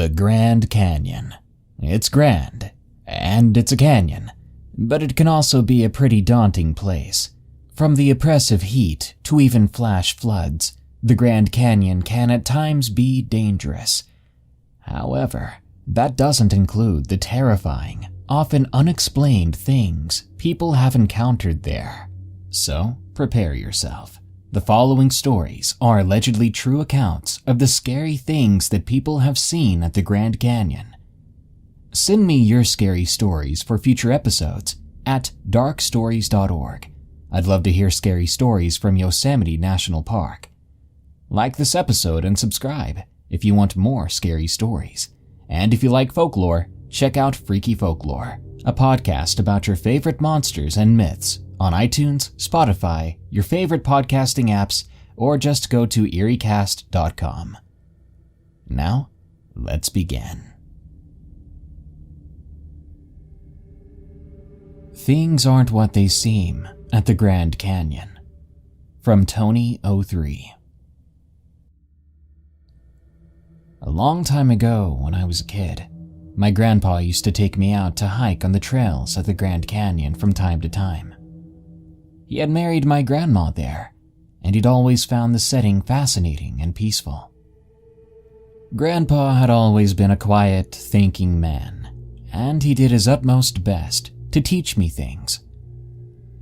The Grand Canyon. It's grand, and it's a canyon, but it can also be a pretty daunting place. From the oppressive heat to even flash floods, the Grand Canyon can at times be dangerous. However, that doesn't include the terrifying, often unexplained things people have encountered there. So, prepare yourself. The following stories are allegedly true accounts of the scary things that people have seen at the Grand Canyon. Send me your scary stories for future episodes at darkstories.org. I'd love to hear scary stories from Yosemite National Park. Like this episode and subscribe if you want more scary stories. And if you like folklore, check out Freaky Folklore, a podcast about your favorite monsters and myths on iTunes, Spotify, your favorite podcasting apps, or just go to eeriecast.com. Now, let's begin. Things aren't what they seem at the Grand Canyon. From Tony03. A long time ago, when I was a kid, my grandpa used to take me out to hike on the trails at the Grand Canyon from time to time. He had married my grandma there, and he'd always found the setting fascinating and peaceful. Grandpa had always been a quiet, thinking man, and he did his utmost best to teach me things.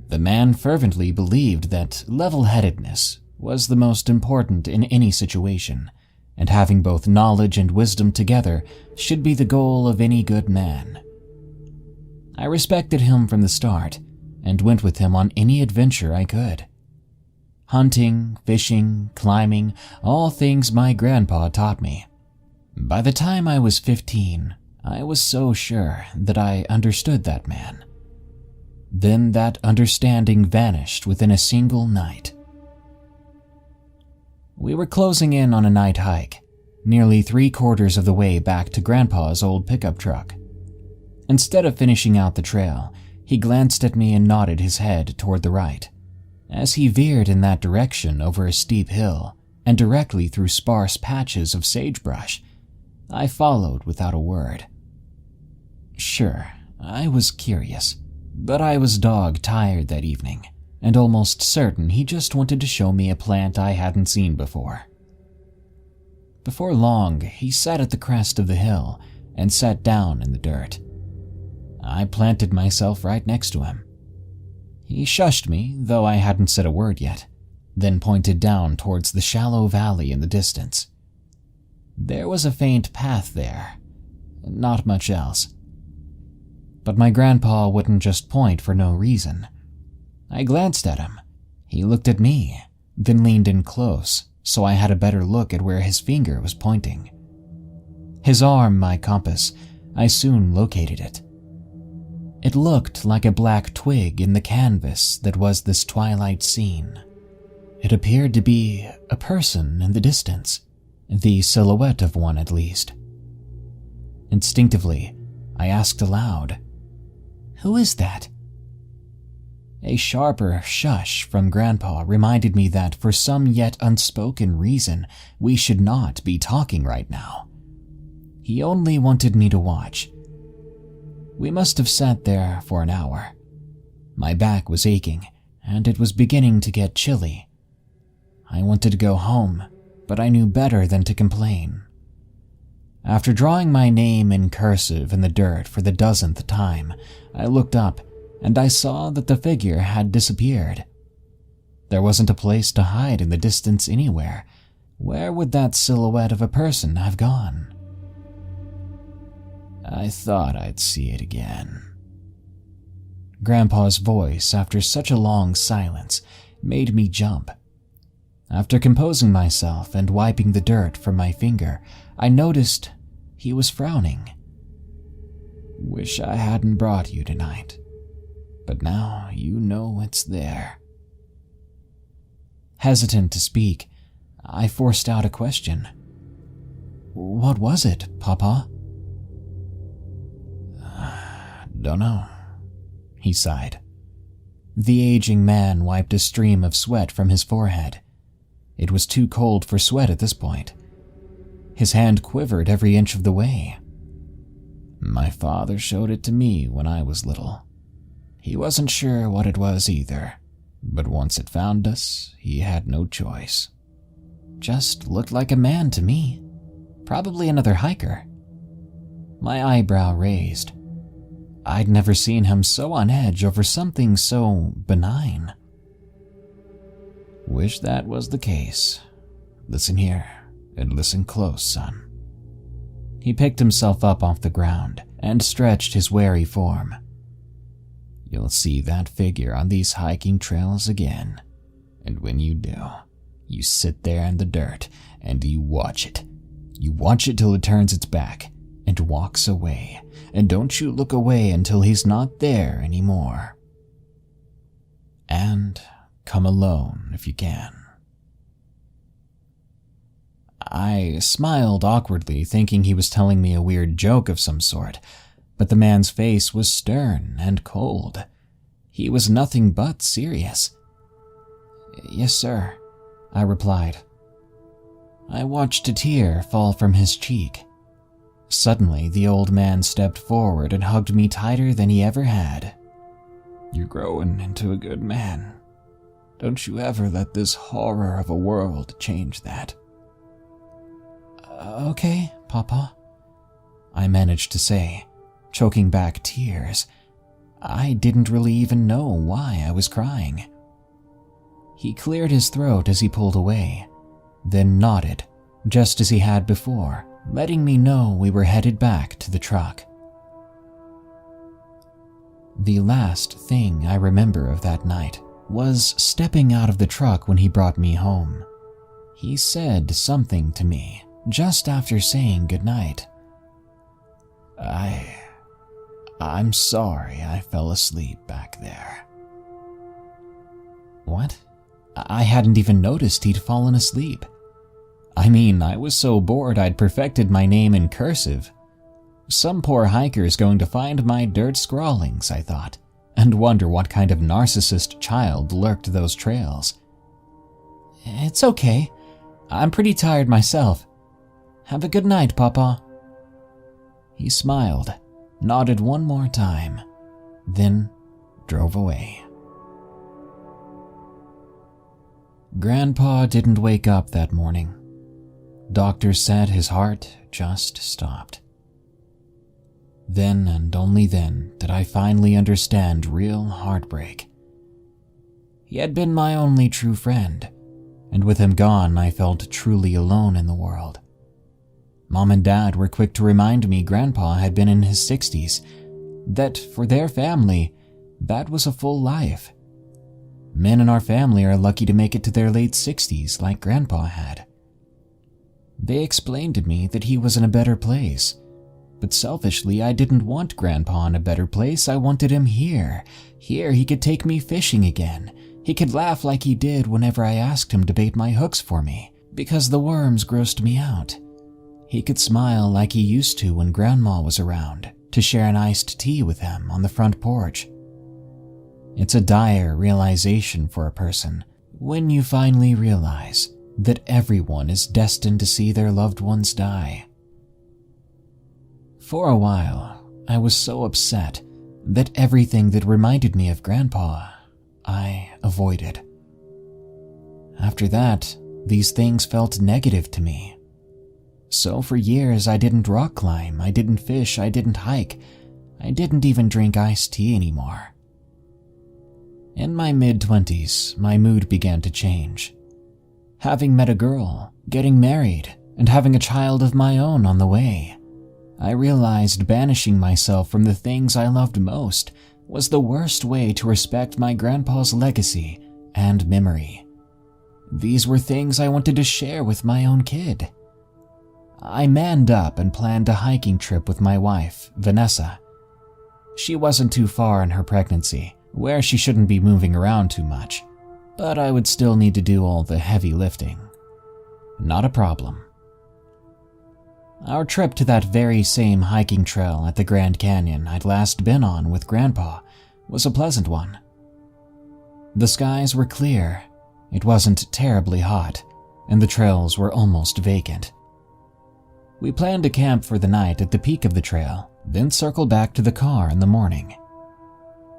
The man fervently believed that level-headedness was the most important in any situation, and having both knowledge and wisdom together should be the goal of any good man. I respected him from the start, and went with him on any adventure I could. Hunting, fishing, climbing, all things my grandpa taught me. By the time I was 15, I was so sure that I understood that man. Then that understanding vanished within a single night. We were closing in on a night hike, nearly 3/4 of the way back to Grandpa's old pickup truck. Instead of finishing out the trail, he glanced at me and nodded his head toward the right, as he veered in that direction over a steep hill and directly through sparse patches of sagebrush. I followed without a word. Sure, I was curious, but I was dog-tired that evening, and almost certain he just wanted to show me a plant I hadn't seen before. Before long, he sat at the crest of the hill and sat down in the dirt. I planted myself right next to him. He shushed me, though I hadn't said a word yet, then pointed down towards the shallow valley in the distance. There was a faint path there, not much else. But my grandpa wouldn't just point for no reason. I glanced at him. He looked at me, then leaned in close, so I had a better look at where his finger was pointing. His arm, my compass, I soon located it. It looked like a black twig in the canvas that was this twilight scene. It appeared to be a person in the distance, the silhouette of one at least. Instinctively, I asked aloud, "Who is that?" A sharper shush from Grandpa reminded me that for some yet unspoken reason, we should not be talking right now. He only wanted me to watch. We must have sat there for an hour. My back was aching, and it was beginning to get chilly. I wanted to go home, but I knew better than to complain. After drawing my name in cursive in the dirt for the 10th time, I looked up, and I saw that the figure had disappeared. There wasn't a place to hide in the distance anywhere. Where would that silhouette of a person have gone? I thought I'd see it again. Grandpa's voice, after such a long silence, made me jump. After composing myself and wiping the dirt from my finger, I noticed he was frowning. "Wish I hadn't brought you tonight, but now you know it's there." Hesitant to speak, I forced out a question. "What was it, Papa?" "Dunno," he sighed. The aging man wiped a stream of sweat from his forehead. It was too cold for sweat at this point. His hand quivered every inch of the way. My father showed it to me when I was little. He wasn't sure what it was either, but once it found us, he had no choice. Just looked like a man to me. Probably another hiker. My eyebrow raised. I'd never seen him so on edge over something so benign. Wish that was the case. Listen here, and listen close, son. He picked himself up off the ground and stretched his weary form. You'll see that figure on these hiking trails again, and when you do, you sit there in the dirt and you watch it. You watch it till it turns its back and walks away, and don't you look away until he's not there anymore. And come alone if you can. I smiled awkwardly, thinking he was telling me a weird joke of some sort, but the man's face was stern and cold. He was nothing but serious. Yes, sir, I replied. I watched a tear fall from his cheek. Suddenly, the old man stepped forward and hugged me tighter than he ever had. You're growing into a good man. Don't you ever let this horror of a world change that. Okay, Papa, I managed to say, choking back tears. I didn't really even know why I was crying. He cleared his throat as he pulled away, then nodded, just as he had before, letting me know we were headed back to the truck. The last thing I remember of that night was stepping out of the truck when he brought me home. He said something to me just after saying goodnight. I'm sorry I fell asleep back there. What? I hadn't even noticed he'd fallen asleep. I mean, I was so bored I'd perfected my name in cursive. Some poor hiker's going to find my dirt scrawlings, I thought, and wonder what kind of narcissist child lurked those trails. It's okay. I'm pretty tired myself. Have a good night, Papa. He smiled, nodded one more time, then drove away. Grandpa didn't wake up that morning. Doctors said his heart just stopped. Then and only then did I finally understand real heartbreak. He had been my only true friend, and with him gone I felt truly alone in the world. Mom and Dad were quick to remind me Grandpa had been in his 60s, that for their family, that was a full life. Men in our family are lucky to make it to their late 60s like Grandpa had. They explained to me that he was in a better place, but selfishly I didn't want Grandpa in a better place. I wanted him here. Here he could take me fishing again. He could laugh like he did whenever I asked him to bait my hooks for me, because the worms grossed me out. He could smile like he used to when Grandma was around, to share an iced tea with him on the front porch. It's a dire realization for a person when you finally realize that everyone is destined to see their loved ones die. For a while, I was so upset that everything that reminded me of Grandpa, I avoided. After that, these things felt negative to me. So for years I didn't rock climb, I didn't fish, I didn't hike, I didn't even drink iced tea anymore. In my mid-20s, my mood began to change. Having met a girl, getting married, and having a child of my own on the way, I realized banishing myself from the things I loved most was the worst way to respect my grandpa's legacy and memory. These were things I wanted to share with my own kid. I manned up and planned a hiking trip with my wife, Vanessa. She wasn't too far in her pregnancy, where she shouldn't be moving around too much, but I would still need to do all the heavy lifting. Not a problem. Our trip to that very same hiking trail at the Grand Canyon I'd last been on with Grandpa was a pleasant one. The skies were clear, it wasn't terribly hot, and the trails were almost vacant. We planned to camp for the night at the peak of the trail, then circle back to the car in the morning.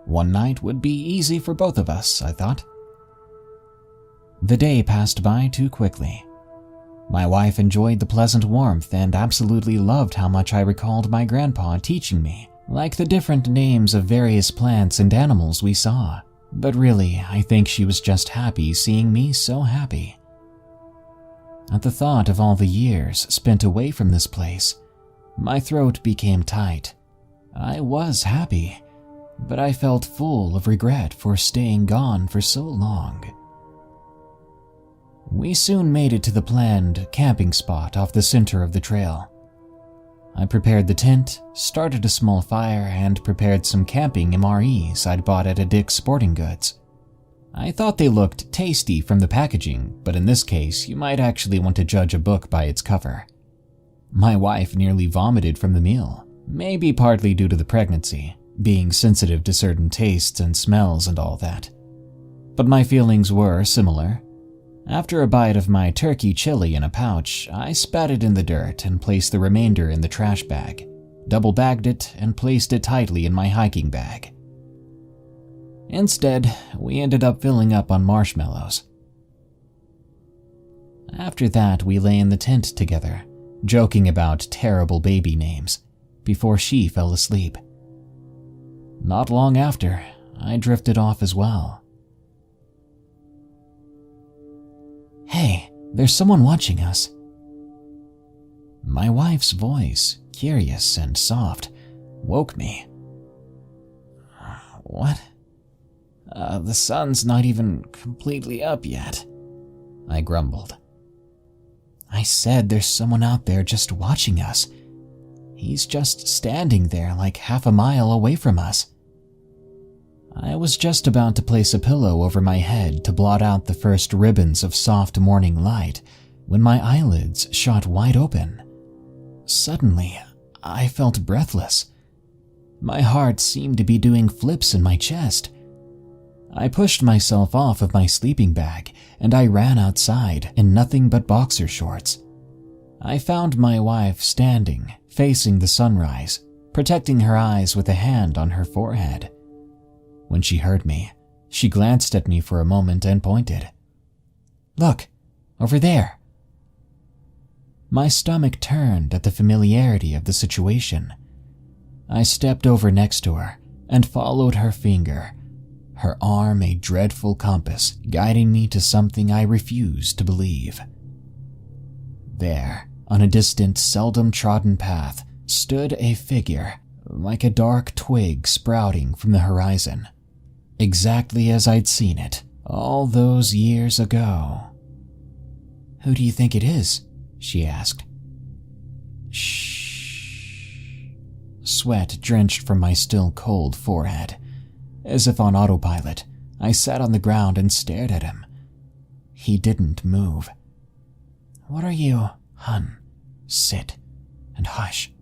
One night would be easy for both of us, I thought. The day passed by too quickly. My wife enjoyed the pleasant warmth and absolutely loved how much I recalled my grandpa teaching me, like the different names of various plants and animals we saw. But really, I think she was just happy seeing me so happy. At the thought of all the years spent away from this place, my throat became tight. I was happy, but I felt full of regret for staying gone for so long. We soon made it to the planned camping spot off the center of the trail. I prepared the tent, started a small fire, and prepared some camping MREs I'd bought at a Dick's Sporting Goods. I thought they looked tasty from the packaging, but in this case, you might actually want to judge a book by its cover. My wife nearly vomited from the meal, maybe partly due to the pregnancy, being sensitive to certain tastes and smells and all that. But my feelings were similar. After a bite of my turkey chili in a pouch, I spat it in the dirt and placed the remainder in the trash bag, double-bagged it, and placed it tightly in my hiking bag. Instead, we ended up filling up on marshmallows. After that, we lay in the tent together, joking about terrible baby names, before she fell asleep. Not long after, I drifted off as well. "Hey, there's someone watching us." My wife's voice, curious and soft, woke me. "What?" The sun's not even completely up yet," I grumbled. "I said there's someone out there just watching us. He's just standing there like half a mile away from us." I was just about to place a pillow over my head to blot out the first ribbons of soft morning light when my eyelids shot wide open. Suddenly, I felt breathless. My heart seemed to be doing flips in my chest. I pushed myself off of my sleeping bag and I ran outside in nothing but boxer shorts. I found my wife standing, facing the sunrise, protecting her eyes with a hand on her forehead. When she heard me, she glanced at me for a moment and pointed. "Look, over there." My stomach turned at the familiarity of the situation. I stepped over next to her and followed her finger, her arm a dreadful compass guiding me to something I refused to believe. There, on a distant, seldom-trodden path, stood a figure, like a dark twig sprouting from the horizon. Exactly as I'd seen it all those years ago. "Who do you think it is?" she asked. "Shh." Sweat drenched from my still cold forehead. As if on autopilot, I sat on the ground and stared at him. He didn't move. "What are you, hun? Sit and hush,"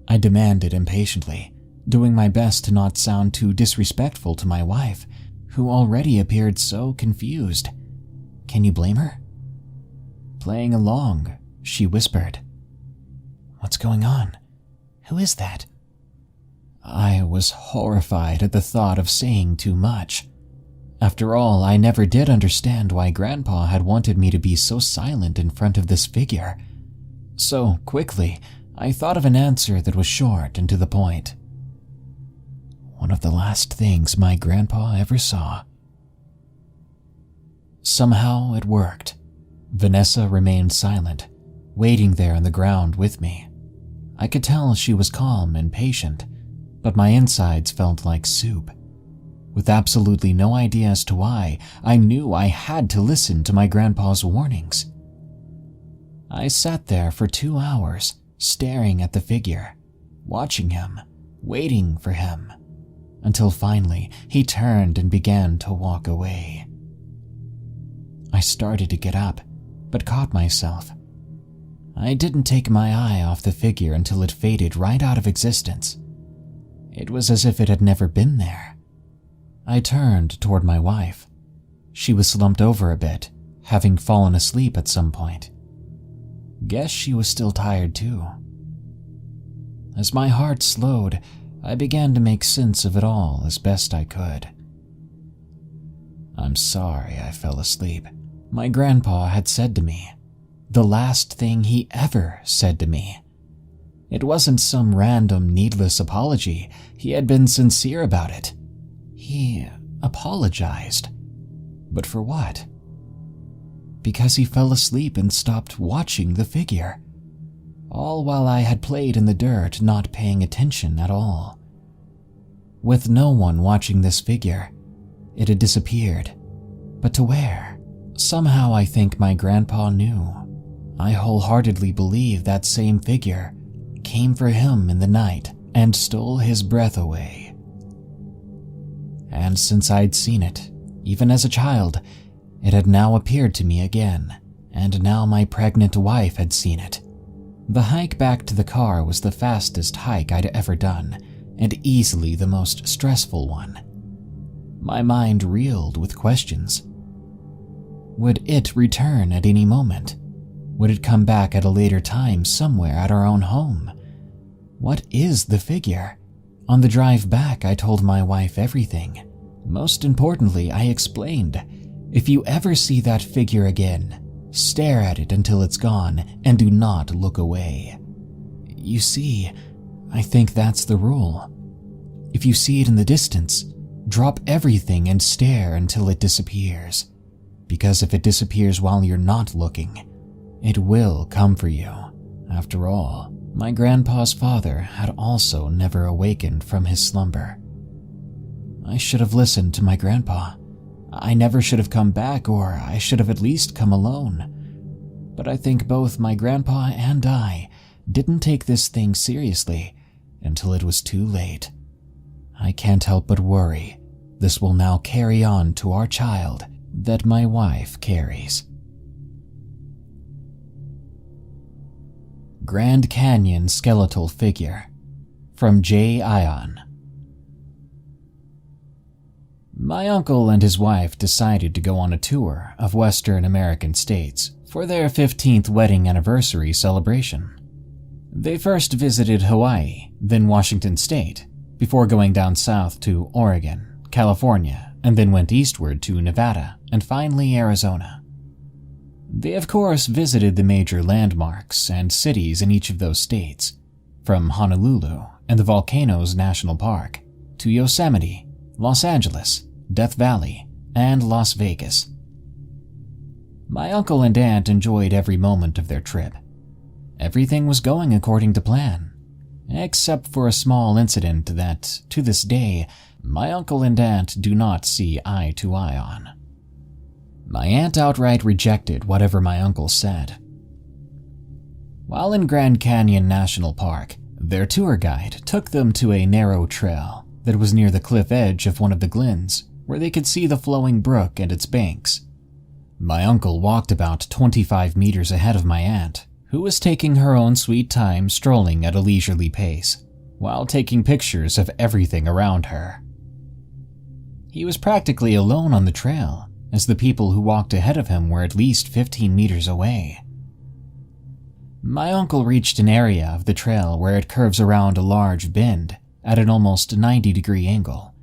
I demanded impatiently, doing my best to not sound too disrespectful to my wife, who already appeared so confused. Can you blame her? Playing along, she whispered, "What's going on? Who is that?" I was horrified at the thought of saying too much. After all, I never did understand why Grandpa had wanted me to be so silent in front of this figure. So quickly, I thought of an answer that was short and to the point. One of the last things my grandpa ever saw. Somehow it worked. Vanessa remained silent, waiting there on the ground with me. I could tell she was calm and patient, but my insides felt like soup. With absolutely no idea as to why, I knew I had to listen to my grandpa's warnings. I sat there for 2 hours, staring at the figure, watching him, waiting for him, until finally he turned and began to walk away. I started to get up, but caught myself. I didn't take my eye off the figure until it faded right out of existence. It was as if it had never been there. I turned toward my wife. She was slumped over a bit, having fallen asleep at some point. Guess she was still tired too. As my heart slowed, I began to make sense of it all as best I could. I'm sorry I fell asleep, my grandpa had said to me. The last thing he ever said to me. It wasn't some random, needless apology. He had been sincere about it. He apologized. But for what? Because he fell asleep and stopped watching the figure. All while I had played in the dirt, not paying attention at all. With no one watching this figure, it had disappeared. But to where? Somehow I think my grandpa knew. I wholeheartedly believe that same figure came for him in the night and stole his breath away. And since I'd seen it, even as a child, it had now appeared to me again, and now my pregnant wife had seen it. The hike back to the car was the fastest hike I'd ever done, and easily the most stressful one. My mind reeled with questions. Would it return at any moment? Would it come back at a later time somewhere at our own home? What is the figure? On the drive back, I told my wife everything. Most importantly, I explained, if you ever see that figure again, stare at it until it's gone and do not look away. You see, I think that's the rule. If you see it in the distance, drop everything and stare until it disappears. Because if it disappears while you're not looking, it will come for you. After all, my grandpa's father had also never awakened from his slumber. I should have listened to my grandpa. I never should have come back, or I should have at least come alone. But I think both my grandpa and I didn't take this thing seriously until it was too late. I can't help but worry this will now carry on to our child that my wife carries. Grand Canyon Skeletal Figure, from J. Ion. My uncle and his wife decided to go on a tour of Western American states for their 15th wedding anniversary celebration. They first visited Hawaii, then Washington State, before going down south to Oregon, California, and then went eastward to Nevada, and finally Arizona. They of course visited the major landmarks and cities in each of those states, from Honolulu and the Volcanoes National Park to Yosemite, Los Angeles, Death Valley, and Las Vegas. My uncle and aunt enjoyed every moment of their trip. Everything was going according to plan, except for a small incident that, to this day, my uncle and aunt do not see eye to eye on. My aunt outright rejected whatever my uncle said. While in Grand Canyon National Park, their tour guide took them to a narrow trail that was near the cliff edge of one of the glens, where they could see the flowing brook and its banks. My uncle walked about 25 meters ahead of my aunt, who was taking her own sweet time strolling at a leisurely pace, while taking pictures of everything around her. He was practically alone on the trail, as the people who walked ahead of him were at least 15 meters away. My uncle reached an area of the trail where it curves around a large bend at an almost 90-degree angle,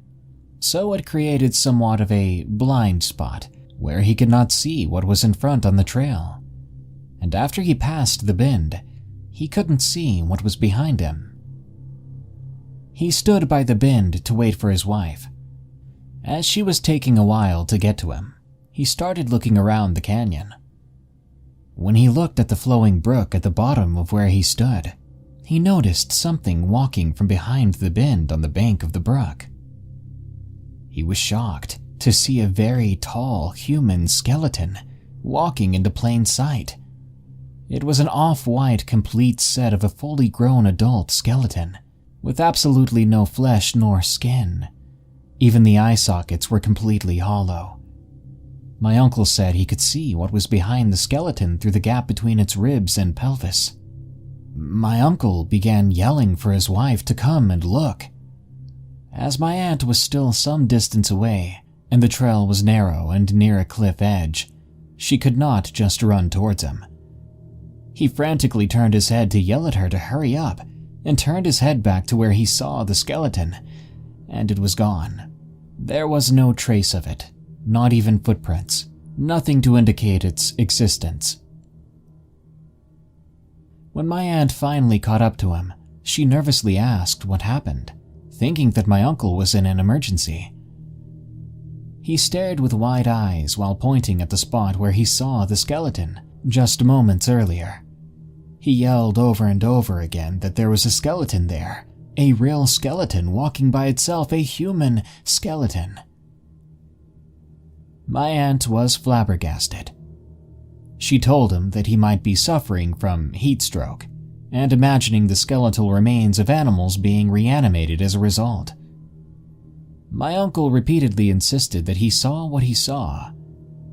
so it created somewhat of a blind spot where he could not see what was in front on the trail. And after he passed the bend, he couldn't see what was behind him. He stood by the bend to wait for his wife. As she was taking a while to get to him, he started looking around the canyon. When he looked at the flowing brook at the bottom of where he stood, he noticed something walking from behind the bend on the bank of the brook. He was shocked to see a very tall human skeleton walking into plain sight. It was an off-white complete set of a fully grown adult skeleton, with absolutely no flesh nor skin. Even the eye sockets were completely hollow. My uncle said he could see what was behind the skeleton through the gap between its ribs and pelvis. My uncle began yelling for his wife to come and look. As my aunt was still some distance away, and the trail was narrow and near a cliff edge, she could not just run towards him. He frantically turned his head to yell at her to hurry up, and turned his head back to where he saw the skeleton, and it was gone. There was no trace of it, not even footprints, nothing to indicate its existence. When my aunt finally caught up to him, she nervously asked what happened, thinking that my uncle was in an emergency. He stared with wide eyes while pointing at the spot where he saw the skeleton just moments earlier. He yelled over and over again that there was a skeleton there, a real skeleton walking by itself, a human skeleton. My aunt was flabbergasted. She told him that he might be suffering from heat stroke and imagining the skeletal remains of animals being reanimated as a result. My uncle repeatedly insisted that he saw what he saw,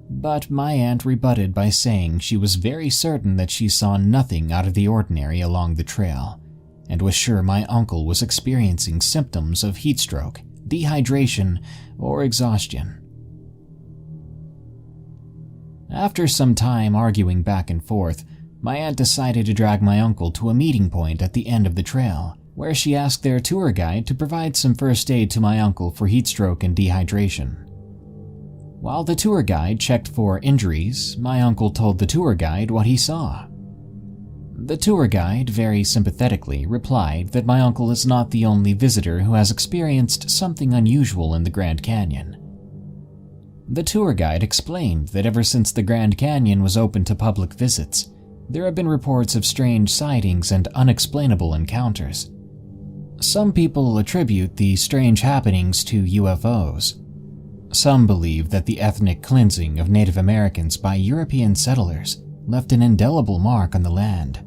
but my aunt rebutted by saying she was very certain that she saw nothing out of the ordinary along the trail, and was sure my uncle was experiencing symptoms of heat stroke, dehydration, or exhaustion. After some time arguing back and forth, my aunt decided to drag my uncle to a meeting point at the end of the trail, where she asked their tour guide to provide some first aid to my uncle for heat stroke and dehydration. While the tour guide checked for injuries, my uncle told the tour guide what he saw. The tour guide very sympathetically replied that my uncle is not the only visitor who has experienced something unusual in the Grand Canyon. The tour guide explained that ever since the Grand Canyon was open to public visits, there have been reports of strange sightings and unexplainable encounters. Some people attribute the strange happenings to UFOs. Some believe that the ethnic cleansing of Native Americans by European settlers left an indelible mark on the land,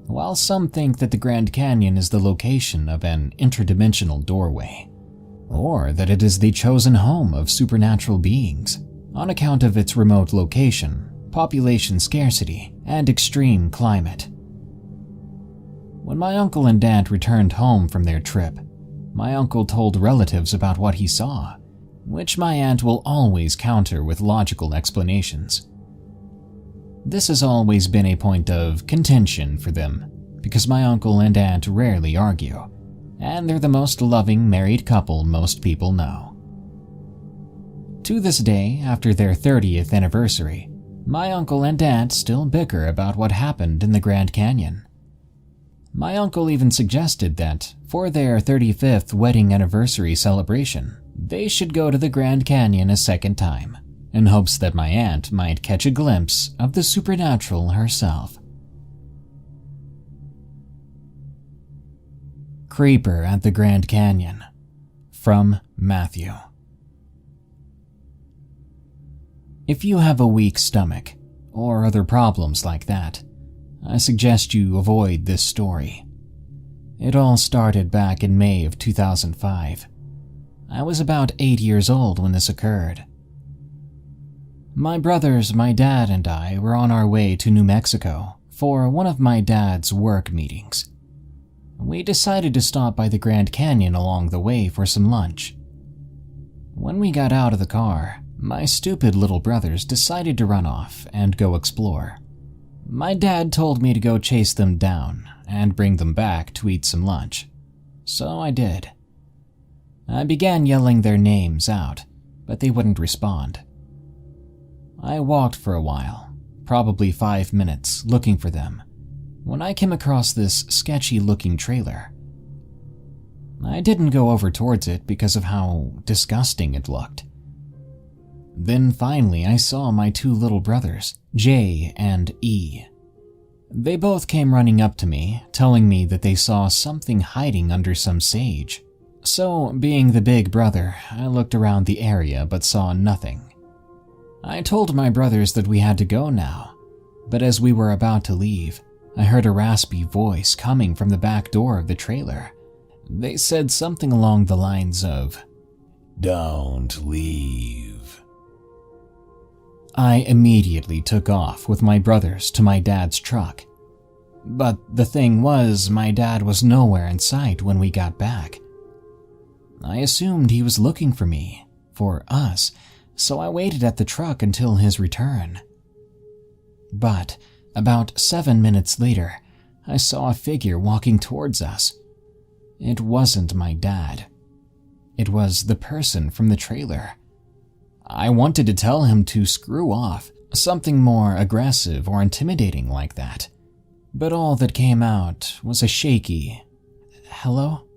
while some think that the Grand Canyon is the location of an interdimensional doorway, or that it is the chosen home of supernatural beings on account of its remote location, population scarcity, and extreme climate. When my uncle and aunt returned home from their trip, my uncle told relatives about what he saw, which my aunt will always counter with logical explanations. This has always been a point of contention for them, because my uncle and aunt rarely argue, and they're the most loving married couple most people know. To this day, after their 30th anniversary, my uncle and aunt still bicker about what happened in the Grand Canyon. My uncle even suggested that, for their 35th wedding anniversary celebration, they should go to the Grand Canyon a second time, in hopes that my aunt might catch a glimpse of the supernatural herself. Creeper at the Grand Canyon, from Matthew. If you have a weak stomach, or other problems like that, I suggest you avoid this story. It all started back in May of 2005. I was about 8 years old when this occurred. My brothers, my dad, and I were on our way to New Mexico for one of my dad's work meetings. We decided to stop by the Grand Canyon along the way for some lunch. When we got out of the car, my stupid little brothers decided to run off and go explore. My dad told me to go chase them down and bring them back to eat some lunch, so I did. I began yelling their names out, but they wouldn't respond. I walked for a while, probably 5 minutes, looking for them, when I came across this sketchy-looking trailer. I didn't go over towards it because of how disgusting it looked. Then finally I saw my two little brothers, J and E. They both came running up to me, telling me that they saw something hiding under some sage. So, being the big brother, I looked around the area but saw nothing. I told my brothers that we had to go now, but as we were about to leave, I heard a raspy voice coming from the back door of the trailer. They said something along the lines of, "Don't leave." I immediately took off with my brothers to my dad's truck. But the thing was, my dad was nowhere in sight when we got back. I assumed he was looking for me, for us, so I waited at the truck until his return. But About 7 minutes later, I saw a figure walking towards us. It wasn't my dad. It was the person from the trailer. I wanted to tell him to screw off, something more aggressive or intimidating like that. But all that came out was a shaky, "Hello?"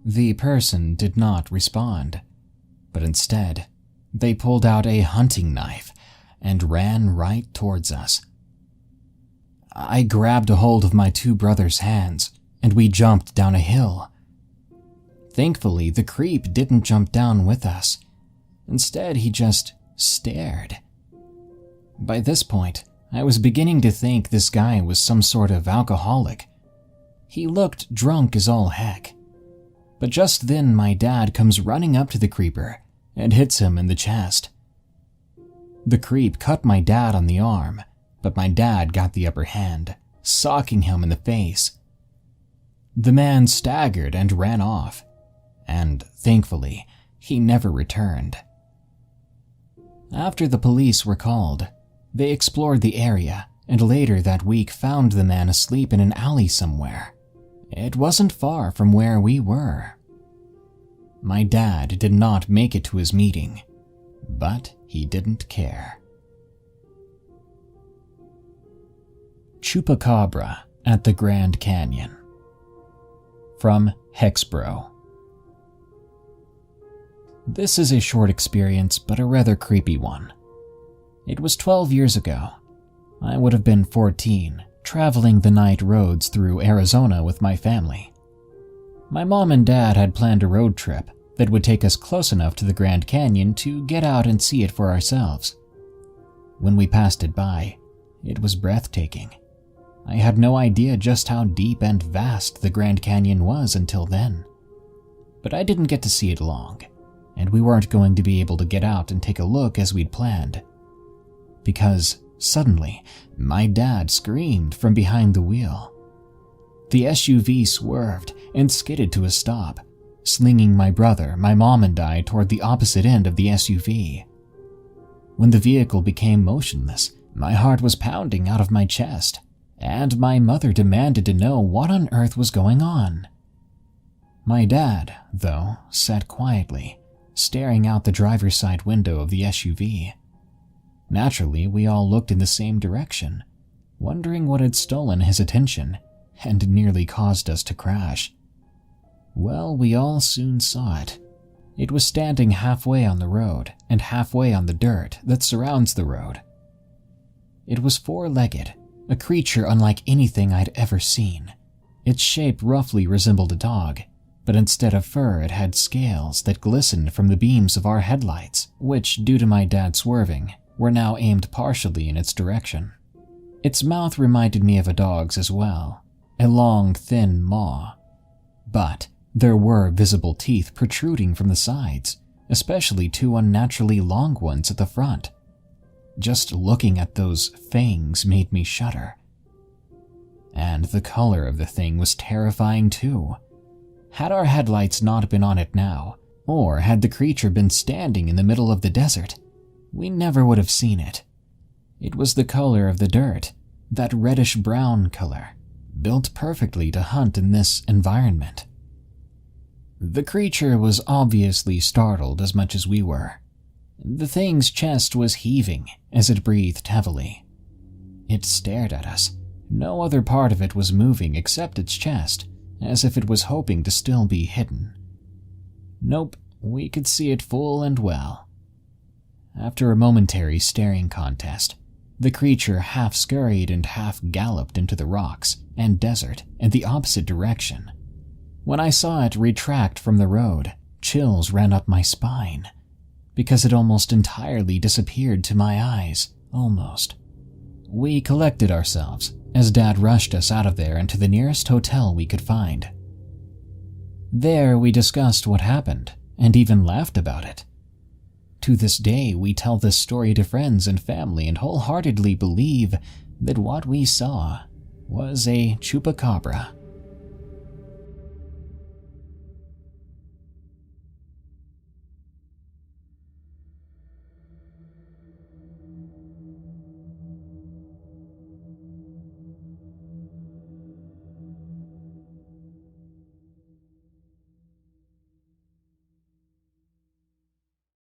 The person did not respond, but instead, they pulled out a hunting knife and ran right towards us. I grabbed a hold of my two brothers' hands, and we jumped down a hill. Thankfully, the creep didn't jump down with us. Instead, he just stared. By this point, I was beginning to think this guy was some sort of alcoholic. He looked drunk as all heck. But just then, my dad comes running up to the creeper and hits him in the chest. The creep cut my dad on the arm, but my dad got the upper hand, socking him in the face. The man staggered and ran off, and thankfully, he never returned. After the police were called, they explored the area and later that week found the man asleep in an alley somewhere. It wasn't far from where we were. My dad did not make it to his meeting, but he didn't care. Chupacabra at the Grand Canyon. From Hexbro. This is a short experience, but a rather creepy one. It was 12 years ago. I would have been 14, traveling the night roads through Arizona with my family. My mom and dad had planned a road trip that would take us close enough to the Grand Canyon to get out and see it for ourselves. When we passed it by, it was breathtaking. I had no idea just how deep and vast the Grand Canyon was until then. But I didn't get to see it long, and we weren't going to be able to get out and take a look as we'd planned. Because suddenly, my dad screamed from behind the wheel. The SUV swerved and skidded to a stop, slinging my brother, my mom, and I toward the opposite end of the SUV. When the vehicle became motionless, my heart was pounding out of my chest, and my mother demanded to know what on earth was going on. My dad, though, sat quietly, staring out the driver's side window of the SUV. Naturally, we all looked in the same direction, wondering what had stolen his attention and nearly caused us to crash. Well, we all soon saw it. It was standing halfway on the road and halfway on the dirt that surrounds the road. It was four-legged, a creature unlike anything I'd ever seen. Its shape roughly resembled a dog, but instead of fur it had scales that glistened from the beams of our headlights, which, due to my dad swerving, were now aimed partially in its direction. Its mouth reminded me of a dog's as well, a long, thin maw. But there were visible teeth protruding from the sides, especially two unnaturally long ones at the front. Just looking at those fangs made me shudder. And the color of the thing was terrifying too. Had our headlights not been on it now, or had the creature been standing in the middle of the desert, we never would have seen it. It was the color of the dirt, that reddish-brown color, built perfectly to hunt in this environment. The creature was obviously startled as much as we were. The thing's chest was heaving as it breathed heavily. It stared at us. No other part of it was moving except its chest, as if it was hoping to still be hidden. Nope, we could see it full and well. After a momentary staring contest, the creature half scurried and half galloped into the rocks and desert in the opposite direction. When I saw it retract from the road, chills ran up my spine, because it almost entirely disappeared to my eyes, almost. We collected ourselves as Dad rushed us out of there and to the nearest hotel we could find. There we discussed what happened and even laughed about it. To this day, we tell this story to friends and family and wholeheartedly believe that what we saw was a chupacabra.